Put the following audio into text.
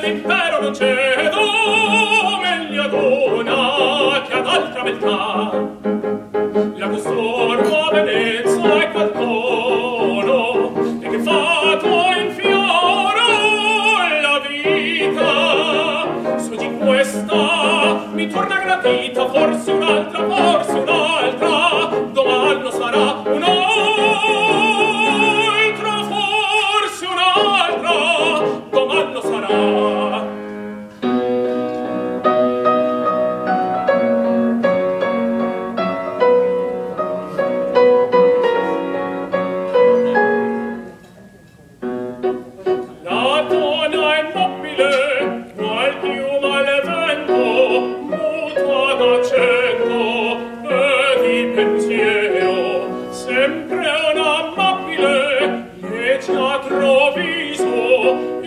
l'impero non cedo, meglio ad una che ad altra beltà. La costor nuova bellezza è qual tono, e che fato in fioro la vita. Su di questa mi torna gratita, forse un'altra, domani sarà un'altra, forse un'altra, domani sarà. La donna è mobile, ma il piuma al vento, muta d'accento e di pensiero, sempre un'amabile, leggiadro viso,